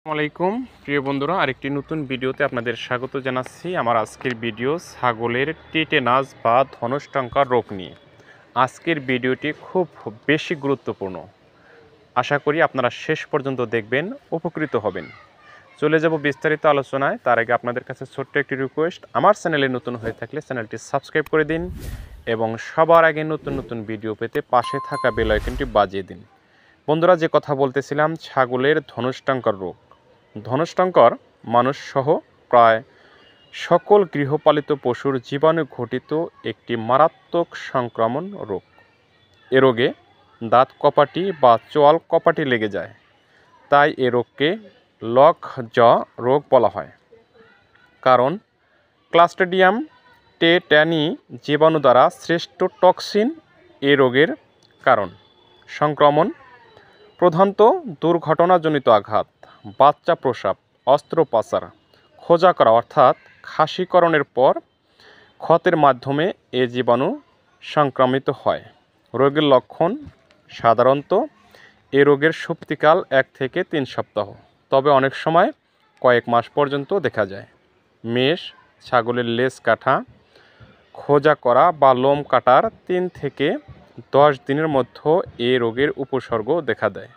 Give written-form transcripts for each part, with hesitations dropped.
আসসালামাইকুম প্রিয় বন্ধুরা, আরেকটি নতুন ভিডিওতে আপনাদের স্বাগত জানাচ্ছি। আমার আজকের ভিডিও ছাগলের টিটেনাস বা ধনুষ্টঙ্কার রোগ নিয়ে। আজকের ভিডিওটি খুব বেশি গুরুত্বপূর্ণ। আশা করি আপনারা শেষ পর্যন্ত দেখবেন, উপকৃত হবেন। চলে যাব বিস্তারিত আলোচনায়। তার আগে আপনাদের কাছে ছোট্ট একটি রিকোয়েস্ট, আমার চ্যানেলে নতুন হয়ে থাকলে চ্যানেলটি সাবস্ক্রাইব করে দিন এবং সবার আগে নতুন নতুন ভিডিও পেতে পাশে থাকা বেল আইকনটি বাজিয়ে দিন। বন্ধুরা, যে কথা বলতেছিলাম, ছাগলের ধনুষ্টঙ্কার রোগ। ধনুষ্টঙ্কর মানুষসহ প্রায় সকল গৃহপালিত পশুর জীবাণু ঘটিত একটি মারাত্মক সংক্রমণ রোগ। এ রোগে দাঁত কপাটি বা চোয়াল কপাটি লেগে যায়, তাই এ রোগকে লক জ রোগ বলা হয়। কারণ ক্লাস্ট্রিডিয়াম টেটানি জীবাণু দ্বারা সৃষ্ট টক্সিন এ রোগের কারণ। সংক্রমণ প্রধানত দুর্ঘটনাজনিত আঘাত, বাচ্চা প্রসব, অস্ত্রোপচার, খোঁজা করা অর্থাৎ খাসিকরণের পর ক্ষতের মাধ্যমে এ জীবাণু সংক্রমিত হয়। রোগের লক্ষণ সাধারণত এ রোগের সুপ্তিকাল 1 থেকে 3 সপ্তাহ, তবে অনেক সময় কয়েক মাস পর্যন্ত দেখা যায়। মেষ, ছাগলের লেজ কাটা, খোঁজা করা বা লোম কাটার 3 থেকে 10 দিনের মধ্যে এ রোগের উপসর্গ দেখা দেয়।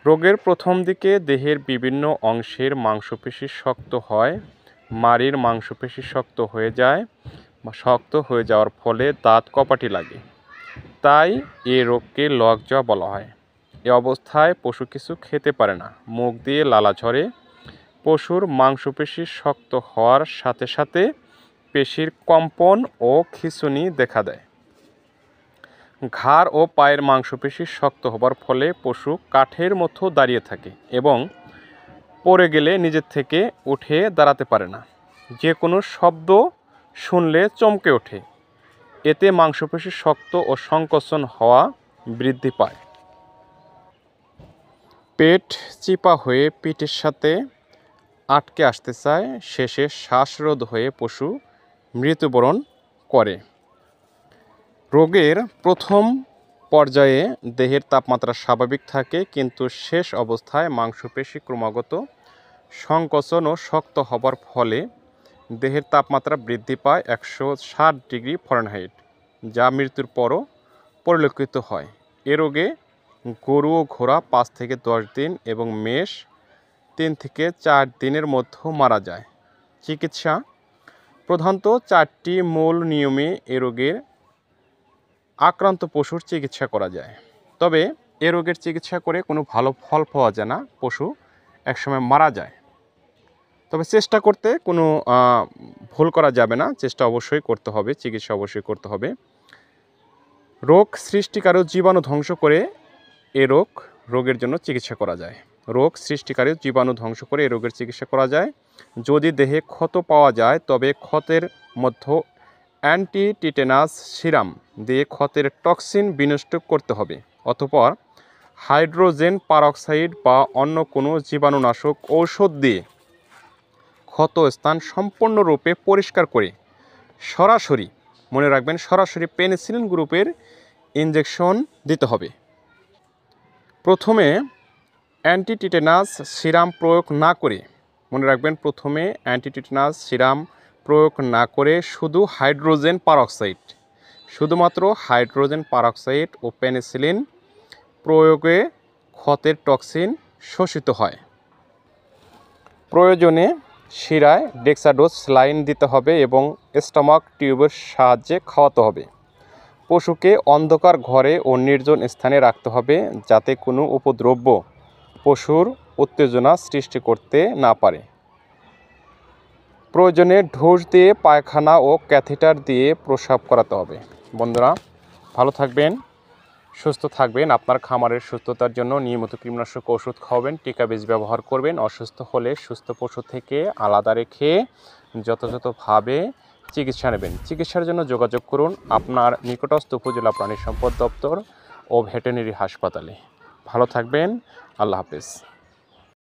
রোগের প্রথম দিকে দেহের বিভিন্ন অংশের মাংসপেশি শক্ত হয়, মাড়ির মাংসপেশি শক্ত হয়ে যায় বা শক্ত হয়ে যাওয়ার ফলে দাঁত কপাটি লাগে, তাই এ রোগকে লকজা বলা হয়। এ অবস্থায় পশু কিছু খেতে পারে না, মুখ দিয়ে লালা ঝরে। পশুর মাংসপেশি শক্ত হওয়ার সাথে সাথে পেশির কম্পন ও খিঁচুনি দেখা দেয়। ঘাড় ও পায়ের মাংসপেশি শক্ত হবার ফলে পশু কাঠের মতো দাঁড়িয়ে থাকে এবং পড়ে গেলে নিজের থেকে উঠে দাঁড়াতে পারে না। যে কোনো শব্দ শুনলে চমকে ওঠে, এতে মাংসপেশি শক্ত ও সংকোচন হওয়া বৃদ্ধি পায়। পেট চিপা হয়ে পিঠের সাথে আটকে আসতে চায়, শেষে শ্বাসরোধ হয়ে পশু মৃত্যুবরণ করে। রোগের প্রথম পর্যায়ে দেহের তাপমাত্রা স্বাভাবিক থাকে, কিন্তু শেষ অবস্থায় মাংসপেশি ক্রমাগত সংকোচন ও শক্ত হবার ফলে দেহের তাপমাত্রা বৃদ্ধি পায় 160 ডিগ্রি ফরেনহাইট, যা মৃত্যুর পরও পরিলক্ষিত হয়। এ রোগে গরু ও ঘোড়া 5 থেকে 10 দিন এবং মেষ 3 থেকে 4 দিনের মধ্যে মারা যায়। চিকিৎসা প্রধানত 4টি মূল নিয়মে এ রোগের আক্রান্ত পশুর চিকিৎসা করা যায়, তবে এ রোগের চিকিৎসা করে কোনো ভালো ফল পাওয়া যায় না, পশু একসময় মারা যায়। তবে চেষ্টা করতে কোনো ভুল করা যাবে না, চেষ্টা অবশ্যই করতে হবে, চিকিৎসা অবশ্যই করতে হবে। রোগ সৃষ্টিকারী জীবাণু ধ্বংস করে এ রোগের জন্য চিকিৎসা করা যায়। রোগ সৃষ্টিকারী জীবাণু ধ্বংস করে এ রোগের চিকিৎসা করা যায়। যদি দেহে ক্ষত পাওয়া যায়, তবে ক্ষতের মধ্যে অ্যান্টিটিটেনাস সিরাম দিয়ে ক্ষতের টক্সিন বিনষ্ট করতে হবে, অতঃপর হাইড্রোজেন পারক্সাইড বা অন্য কোনো জীবাণুনাশক ঔষধ দিয়ে ক্ষত স্থান সম্পূর্ণরূপে পরিষ্কার করে সরাসরি, মনে রাখবেন, সরাসরি পেনিসিলিন গ্রুপের ইনজেকশন দিতে হবে। প্রথমে অ্যান্টিটিটেনাস সিরাম প্রয়োগ না করে, মনে রাখবেন, প্রথমে অ্যান্টিটিটেনাস সিরাম প্রয়োগ না করে শুধুমাত্র হাইড্রোজেন পারক্সাইড ও পেনিসিলিন প্রয়োগে ক্ষতের টক্সিন শোষিত হয়। প্রয়োজনে শিরায় ডেক্সাডোজ স্যালাইন দিতে হবে এবং স্টমাক টিউবের সাহায্যে খাওয়াতে হবে। পশুকে অন্ধকার ঘরে ও নির্জন স্থানে রাখতে হবে, যাতে কোনো উপদ্রব্য পশুর উত্তেজনা সৃষ্টি করতে না পারে। প্রয়োজনে ঢোস দিয়ে পায়খানা ও ক্যাথেটার দিয়ে প্রস্রাব করাতে হবে। বন্ধুরা, ভালো থাকবেন, সুস্থ থাকবেন। আপনার খামারের সুস্থতার জন্য নিয়মিত কীটনাশক ওষুধ খাওয়াবেন, টিকা বীজ ব্যবহার করবেন। অসুস্থ হলে সুস্থ পশু থেকে আলাদা রেখে যথাযথভাবে চিকিৎসা নেবেন। চিকিৎসার জন্য যোগাযোগ করুন আপনার নিকটস্থ উপজেলা প্রাণী সম্পদ দপ্তর ও ভেটেরিনারি হাসপাতালে। ভালো থাকবেন, আল্লাহ হাফেজ।